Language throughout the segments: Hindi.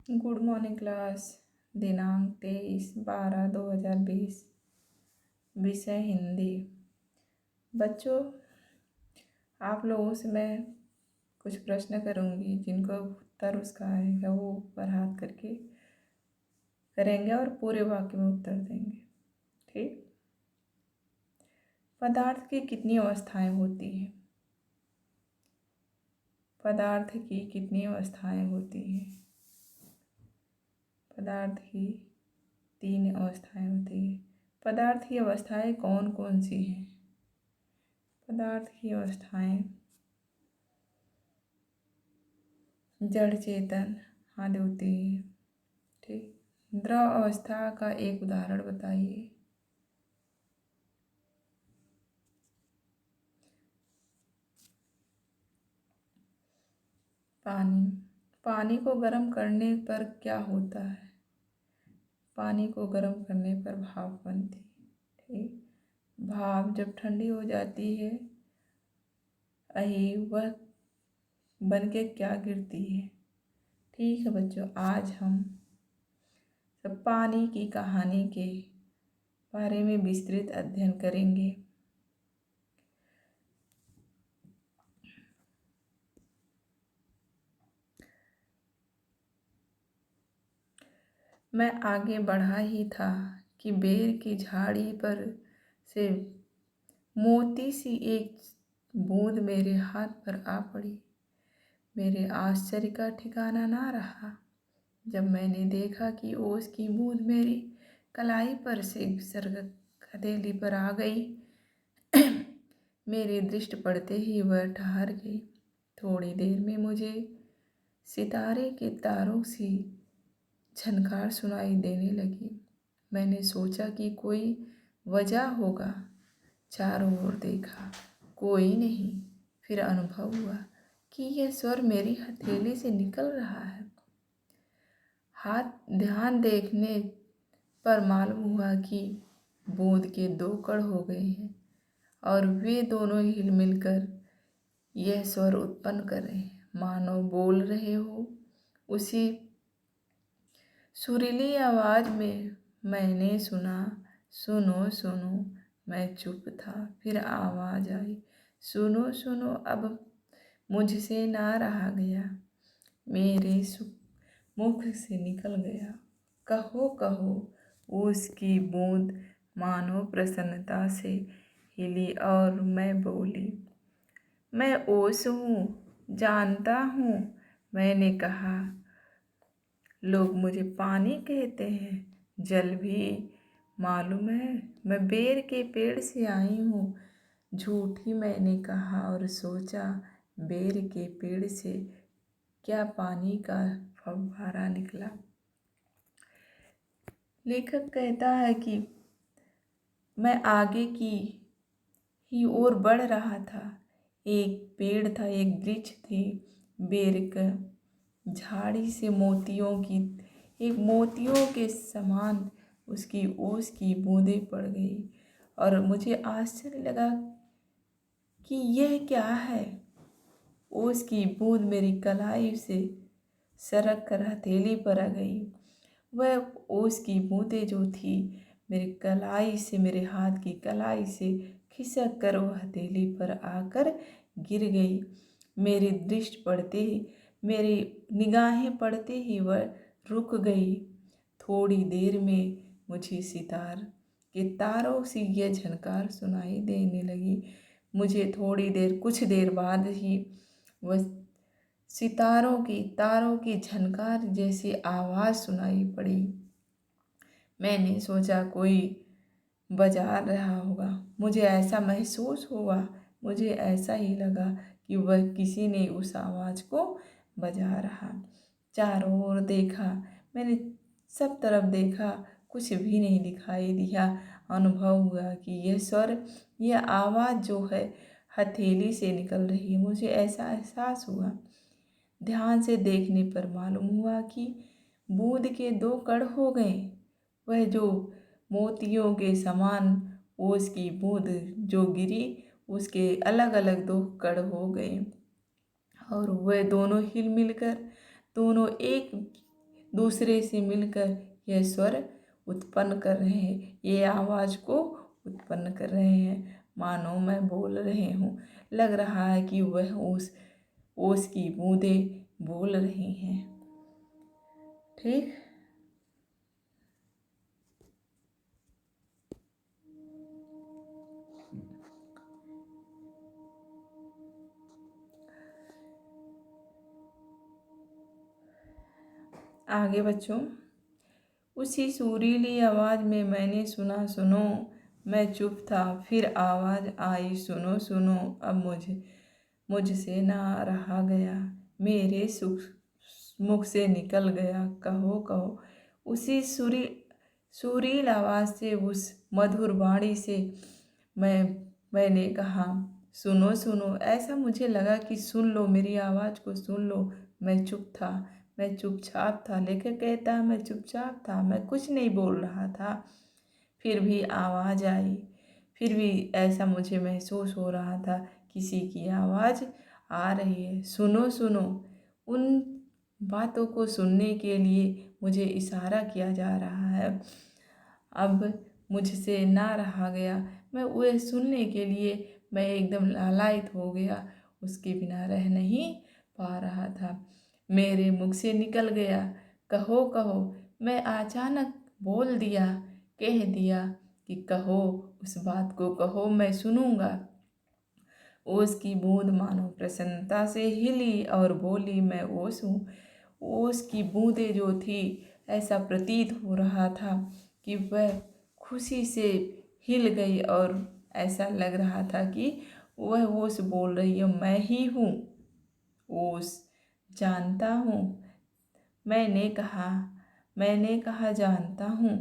Good morning class. दिनांक 23/12/2020। विषय हिंदी। बच्चों, आप लोगों से मैं कुछ प्रश्न करूंगी जिनको उत्तर उसका आएगा वो ऊपर हाथ करके करेंगे और पूरे वाक्य में उत्तर देंगे। ठीक। पदार्थ की कितनी अवस्थाएं होती हैं? पदार्थ की कितनी अवस्थाएं होती हैं? पदार्थ की 3 अवस्थाएं होती हैं। पदार्थ की अवस्थाएं कौन कौन सी हैं? पदार्थ की अवस्थाएं जड़, चेतन आदि होती है। ठीक। द्रव अवस्था का एक उदाहरण बताइए। पानी। पानी को गर्म करने पर क्या होता है? पानी को गर्म करने पर भाप बनती है। ठीक। भाप जब ठंडी हो जाती है वह बन के क्या गिरती है? ठीक है बच्चों, आज हम सब पानी की कहानी के बारे में विस्तृत अध्ययन करेंगे। मैं आगे बढ़ा ही था कि बेर की झाड़ी पर से मोती सी एक बूंद मेरे हाथ पर आ पड़ी। मेरे आश्चर्य का ठिकाना ना रहा जब मैंने देखा कि ओस की बूंद मेरी कलाई पर से सरक हथेली पर आ गई। मेरी दृष्टि पड़ते ही वह ठहर गई। थोड़ी देर में मुझे सितारे के तारों सी झनकार सुनाई देने लगी। मैंने सोचा कि कोई वजह होगा। चारों ओर देखा, कोई नहीं। फिर अनुभव हुआ कि यह स्वर मेरी हथेली से निकल रहा है। हाथ ध्यान देखने पर मालूम हुआ कि बूंद के 2 कण हो गए हैं और वे दोनों हिल मिलकर यह स्वर उत्पन्न कर रहे हैं, मानो बोल रहे हो। उसी सुरीली आवाज में मैंने सुना, सुनो सुनो। मैं चुप था। फिर आवाज आई, सुनो सुनो, अब मुझसे ना रहा गया। मेरे मुख से निकल गया, कहो कहो। उसकी बूंद मानो प्रसन्नता से हिली और मैं बोली, मैं ओस हूँ, जानता हूँ। मैंने कहा, लोग मुझे पानी कहते हैं, जल भी। मालूम है, मैं बेर के पेड़ से आई हूँ। झूठी मैंने कहा और सोचा, बेर के पेड़ से क्या पानी का फव्वारा निकला। लेखक कहता है कि मैं आगे की ओर बढ़ रहा था। एक पेड़ था, एक वृक्ष थी। बेर का झाड़ी से मोतियों के समान उसकी ओस की बूंदें पड़ गई और मुझे आश्चर्य लगा कि यह क्या है। ओस की बूंद मेरी कलाई से सरक कर हथेली पर आ गई। वह ओस की बूंदें जो थी मेरी कलाई से, मेरे हाथ की कलाई से खिसक कर वह हथेली पर आकर गिर गई। मेरी दृष्टि पड़ते ही, मेरी निगाहें पड़ते ही वह रुक गई। थोड़ी देर में मुझे सितार के तारों से यह झनकार सुनाई देने लगी। मुझे कुछ देर बाद ही वह तारों की झनकार जैसी आवाज़ सुनाई पड़ी। मैंने सोचा कोई बजा रहा होगा। मुझे ऐसा महसूस हुआ, मुझे ऐसा ही लगा कि वह किसी ने उस आवाज़ को बजा रहा। चारों ओर देखा, मैंने सब तरफ देखा, कुछ भी नहीं दिखाई दिया। अनुभव हुआ कि यह स्वर, यह आवाज़ जो है हथेली से निकल रही है। मुझे ऐसा एहसास हुआ। ध्यान से देखने पर मालूम हुआ कि बूंद के 2 कण हो गए। वह जो मोतियों के समान ओस की बूंद जो गिरी, उसके अलग अलग 2 कण हो गए और वह दोनों हिल मिलकर दोनों एक दूसरे से मिलकर यह स्वर उत्पन्न कर रहे हैं, ये आवाज़ को उत्पन्न कर रहे हैं, मानो मैं बोल रहे हूँ। लग रहा है कि वह उस ओस की बूंदें बोल रही हैं। ठीक। आगे बच्चों, उसी सुरीली आवाज़ में मैंने सुना, सुनो। मैं चुप था, फिर आवाज़ आई, सुनो सुनो। अब मुझसे ना रहा गया, मेरे मुख से निकल गया, कहो कहो। उसी सुरील आवाज़ से, उस मधुर वाणी से मैंने कहा, सुनो सुनो। ऐसा मुझे लगा कि सुन लो, मेरी आवाज़ को सुन लो। मैं चुप था, मैं चुपचाप था। लेखक कहता है मैं चुपचाप था, मैं कुछ नहीं बोल रहा था। फिर भी आवाज़ आई, फिर भी ऐसा मुझे महसूस हो रहा था, किसी की आवाज़ आ रही है। सुनो सुनो। उन बातों को सुनने के लिए मुझे इशारा किया जा रहा है। अब मुझसे ना रहा गया, मैं वह सुनने के लिए मैं एकदम लालायित हो गया, उसके बिना रह नहीं पा रहा था। मेरे मुख से निकल गया, कहो कहो। मैं अचानक बोल दिया, कह दिया कि कहो, उस बात को कहो, मैं सुनूंगा। ओस की बूंद मानो प्रसन्नता से हिली और बोली, मैं ओस हूँ। ओस की बूंदें जो थी, ऐसा प्रतीत हो रहा था कि वह खुशी से हिल गई और ऐसा लग रहा था कि वह ओस बोल रही है, मैं ही हूँ ओस, जानता हूँ। मैंने कहा जानता हूँ।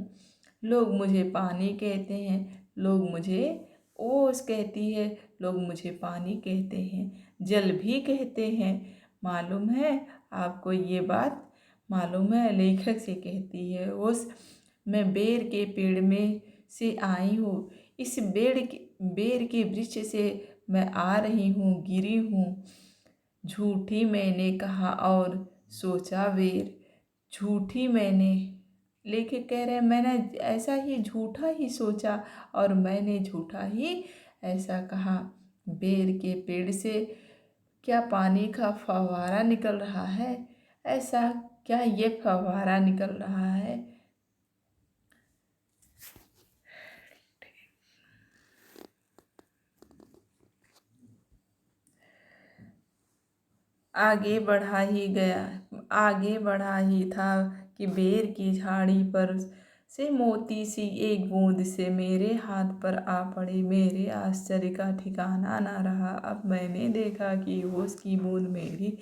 लोग मुझे पानी कहते हैं, लोग मुझे ओस कहती है, लोग मुझे पानी कहते हैं, जल भी कहते हैं। मालूम है आपको ये बात? मालूम है? लेखक से कहती है ओस, मैं बेर के पेड़ में से आई हूँ, इस बेर के वृक्ष से मैं आ रही हूँ, गिरी हूँ। झूठी मैंने कहा और सोचा बेर, झूठी मैंने। लेखक कह रहे हैं मैंने ऐसा ही झूठा ही सोचा और मैंने झूठा ही ऐसा कहा। बेर के पेड़ से क्या पानी का फव्वारा निकल रहा है? ऐसा क्या ये फव्वारा निकल रहा है? आगे बढ़ा ही था कि बेर की झाड़ी पर से मोती सी एक बूंद से मेरे हाथ पर आ पड़ी। मेरे आश्चर्य का ठिकाना ना रहा। अब मैंने देखा कि उसकी बूंद मेरी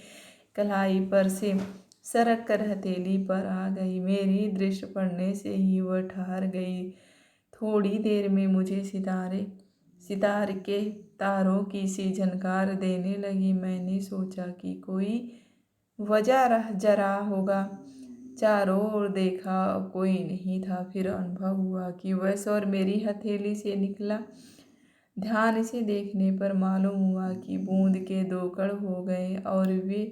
कलाई पर से सरक कर हथेली पर आ गई। मेरी दृष्टि पड़ने से ही वह ठहर गई। थोड़ी देर में मुझे सितार के तारों की सी झनकार देने लगी। मैंने सोचा कि कोई वजह जरा होगा। चारों ओर देखा, कोई नहीं था। फिर अनुभव हुआ कि वह स्वर मेरी हथेली से निकला। ध्यान से देखने पर मालूम हुआ कि बूंद के दो कण हो गए और वे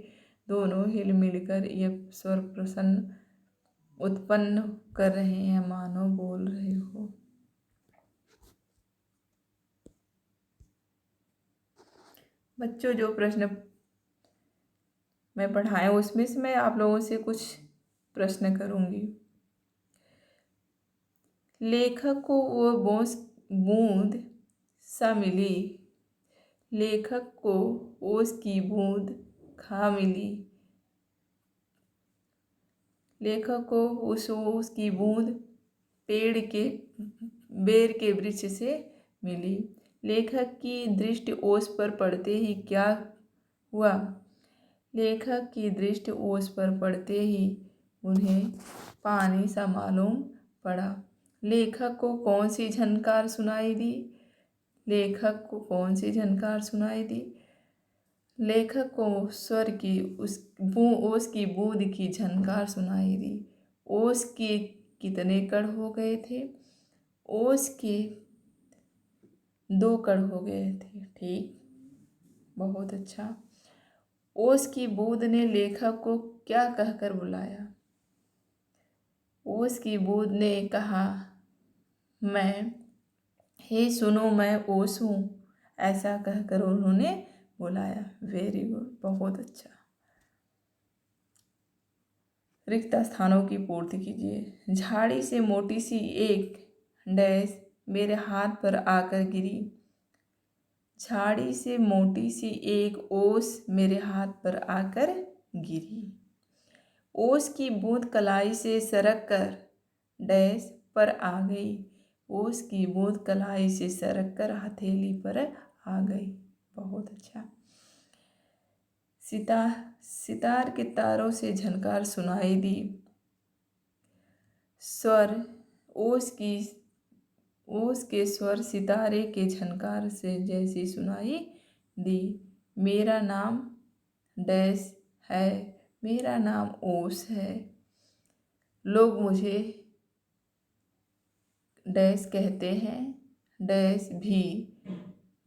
दोनों हिल मिलकर यह स्वर प्रसन्न उत्पन्न कर रहे हैं, मानो बोल रहे हो। बच्चों, जो प्रश्न मैं पढ़ाया उसमें से मैं आप लोगों से कुछ प्रश्न करूंगी। लेखक को वो बूंद सा मिली, लेखक को ओस की बूंद खा मिली, लेखक को उस ओस की बूंद बेर के वृक्ष से मिली। लेखक की दृष्टि ओस पर पड़ते ही क्या हुआ? लेखक की दृष्टि ओस पर पड़ते ही उन्हें पानी सा मालूम पड़ा। लेखक को कौन सी झनकार सुनाई दी? लेखक को कौन सी झनकार सुनाई दी? लेखक को स्वर की ओस की बूंद की झनकार सुनाई दी। ओस के कितने कण हो गए थे? ओस के दो कण हो गए थे। ठीक, बहुत अच्छा। ओस की बूंद ने लेखक को क्या कहकर बुलाया? ओस की बूंद ने कहा, मैं, हे सुनो, मैं ओस हूँ। ऐसा कहकर उन्होंने बुलाया। वेरी गुड, बहुत अच्छा। रिक्त स्थानों की पूर्ति कीजिए। झाड़ी से मोटी सी एक डैश मेरे हाथ पर आकर गिरी। झाड़ी से मोटी सी एक ओस मेरे हाथ पर आकर गिरी। ओस की बूंद कलाई से सरक कर डैश पर आ गई। ओस की बूंद कलाई से सरक कर हथेली पर आ गई। बहुत अच्छा। सितार के तारों से झनकार सुनाई दी। स्वर ओस के स्वर सितारे के झनकार से जैसी सुनाई दी। मेरा नाम डैश है, मेरा नाम ओस है। लोग मुझे डैश कहते हैं, डैश भी।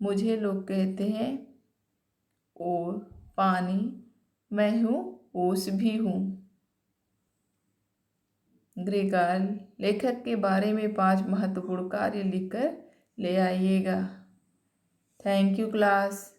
मुझे लोग कहते हैं और पानी, मैं हूँ ओस भी हूँ। ग्रेगाल, लेखक के बारे में 5 महत्वपूर्ण कार्य लिखकर ले आइएगा। Thank you class.